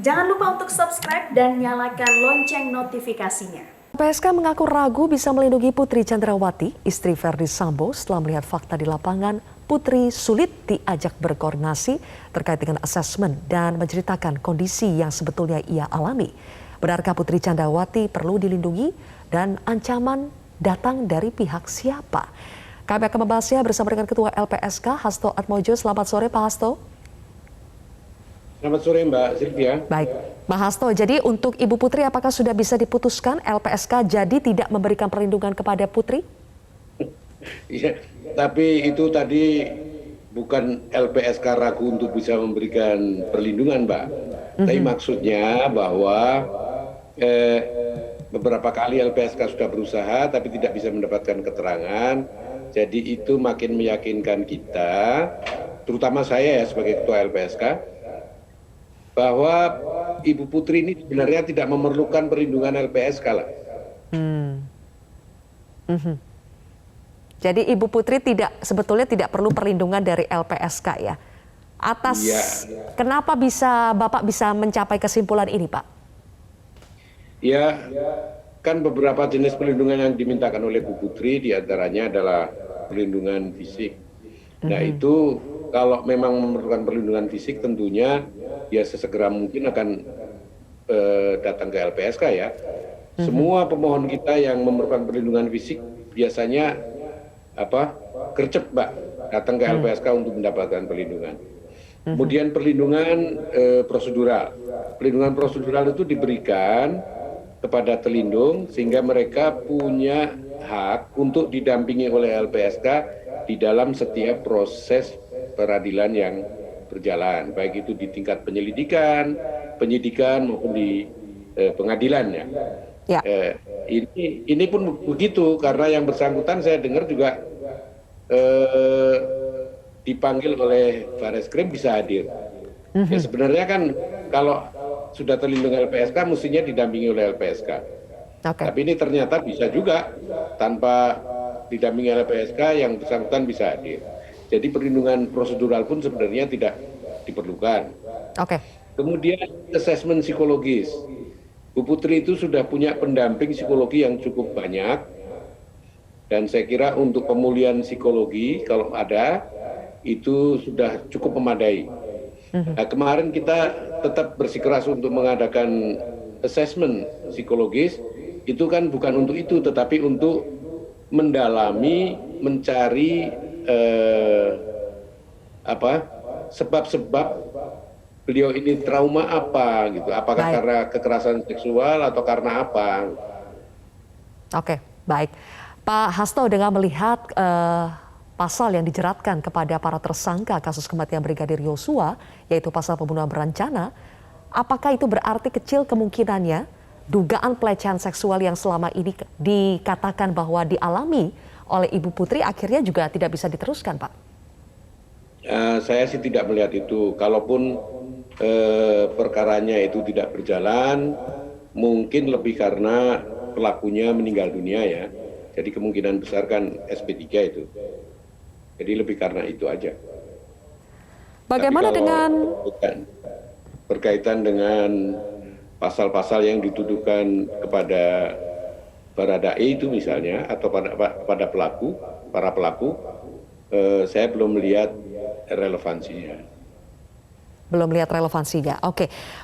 Jangan lupa untuk subscribe dan nyalakan lonceng notifikasinya. LPSK mengaku ragu bisa melindungi Putri Chandrawati, istri Verdi Sambo, setelah melihat fakta di lapangan. Putri sulit diajak berkoordinasi terkait dengan asesmen dan menceritakan kondisi yang sebetulnya ia alami. Benarkah Putri Chandrawati perlu dilindungi dan ancaman datang dari pihak siapa? Kami akan membahasnya bersama dengan Ketua LPSK, Hasto Atmojo. Selamat sore, Pak Hasto. Selamat sore, Mbak Sylvia. Baik, Pak Hasto, jadi untuk Ibu Putri apakah sudah bisa diputuskan LPSK jadi tidak memberikan perlindungan kepada Putri? Iya, tapi itu tadi bukan LPSK ragu untuk bisa memberikan perlindungan, Mbak. Tapi maksudnya bahwa beberapa kali LPSK sudah berusaha tapi tidak bisa mendapatkan keterangan. Jadi itu makin meyakinkan kita, terutama saya ya sebagai Ketua LPSK, bahwa Ibu Putri ini sebenarnya tidak memerlukan perlindungan LPSK lah. Jadi Ibu Putri sebetulnya tidak perlu perlindungan dari LPSK ya. Atas kenapa Bapak bisa mencapai kesimpulan ini, Pak? Ya, kan beberapa jenis perlindungan yang dimintakan oleh Bu Putri diantaranya adalah perlindungan fisik. Nah itu kalau memang memerlukan perlindungan fisik tentunya ya sesegera mungkin akan datang ke LPSK ya. Semua pemohon kita yang memerlukan perlindungan fisik biasanya gercep, Mbak, datang ke LPSK untuk mendapatkan perlindungan. Kemudian perlindungan prosedural. Perlindungan prosedural itu diberikan kepada terlindung sehingga mereka punya hak untuk didampingi oleh LPSK di dalam setiap proses peradilan yang berjalan, baik itu di tingkat penyelidikan, penyidikan maupun di pengadilan ya. Ya. Ini pun begitu karena yang bersangkutan saya dengar juga dipanggil oleh Barreskrim bisa hadir. Ya sebenarnya kan kalau sudah terlindung LPSK mestinya didampingi oleh LPSK. Tapi ini ternyata bisa juga tanpa didampingi LPSK yang bersangkutan bisa hadir. Jadi perlindungan prosedural pun sebenarnya tidak diperlukan. Kemudian asesmen psikologis. Bu Putri itu sudah punya pendamping psikologi yang cukup banyak. Dan saya kira untuk pemulihan psikologi kalau ada itu sudah cukup memadai. Nah, kemarin kita tetap bersikeras untuk mengadakan asesmen psikologis. Itu kan bukan untuk itu tetapi untuk mendalami, mencari sebab-sebab beliau ini trauma apa gitu, apakah karena kekerasan seksual atau karena apa. Baik. Pak Hasto, dengan melihat pasal yang dijeratkan kepada para tersangka kasus kematian Brigadir Yosua, yaitu pasal pembunuhan berencana, apakah itu berarti kecil kemungkinannya dugaan pelecehan seksual yang selama ini dikatakan bahwa dialami oleh Ibu Putri akhirnya juga tidak bisa diteruskan, Pak? Saya sih tidak melihat itu. Kalaupun perkaranya itu tidak berjalan, mungkin lebih karena pelakunya meninggal dunia ya. Jadi kemungkinan besar kan SP3 itu. Jadi lebih karena itu aja. Bagaimana dengan berkaitan dengan pasal-pasal yang dituduhkan kepada Baradae itu misalnya atau pada para pelaku, saya belum melihat relevansinya. Belum lihat relevansinya.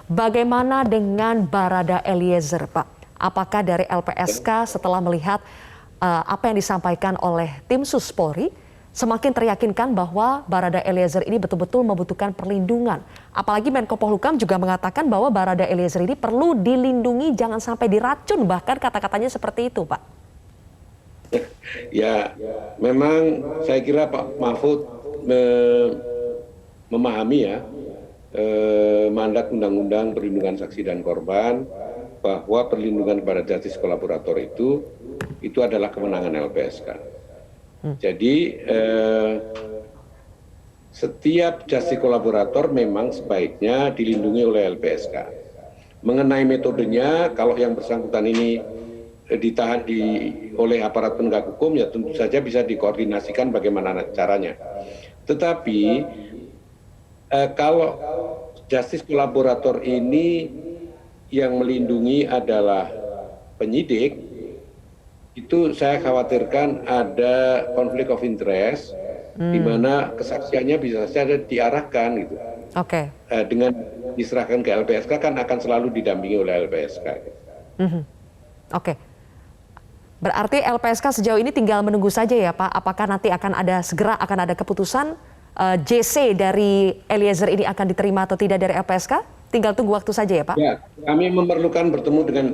Bagaimana dengan Barada Eliezer, Pak? Apakah dari LPSK setelah melihat apa yang disampaikan oleh tim Sus Polri semakin teryakinkan bahwa Barada Eliezer ini betul-betul membutuhkan perlindungan? Apalagi Menko Polhukam juga mengatakan bahwa Barada Eliezer ini perlu dilindungi, jangan sampai diracun, bahkan kata-katanya seperti itu, Pak. Ya, memang saya kira Pak Mahfud memahami ya mandat Undang-Undang Perlindungan Saksi dan Korban bahwa perlindungan kepada justice kolaborator itu adalah kewenangan LPSK. Jadi setiap justice kolaborator memang sebaiknya dilindungi oleh LPSK. Mengenai metodenya, kalau yang bersangkutan ini ditahan oleh aparat penegak hukum ya tentu saja bisa dikoordinasikan bagaimana caranya. Tetapi kalau justice kolaborator ini yang melindungi adalah penyidik, itu saya khawatirkan ada konflik of interest di mana kesaksiannya bisa saja diarahkan gitu. Oke. Dengan diserahkan ke LPSK kan akan selalu didampingi oleh LPSK. Oke. Berarti LPSK sejauh ini tinggal menunggu saja ya Pak, apakah nanti segera akan ada keputusan JC dari Eliezer ini akan diterima atau tidak dari LPSK? Tinggal tunggu waktu saja ya Pak? Ya, kami memerlukan bertemu dengan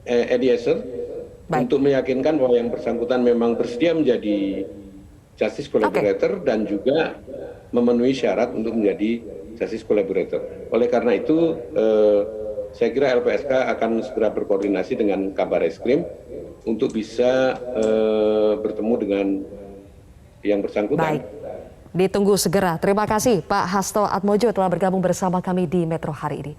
Eliezer untuk meyakinkan bahwa yang bersangkutan memang bersedia menjadi justice collaborator dan juga memenuhi syarat untuk menjadi justice collaborator. Oleh karena itu, saya kira LPSK akan segera berkoordinasi dengan Kabareskrim untuk bisa bertemu dengan yang bersangkutan. Baik, ditunggu segera. Terima kasih Pak Hasto Atmojo telah bergabung bersama kami di Metro hari ini.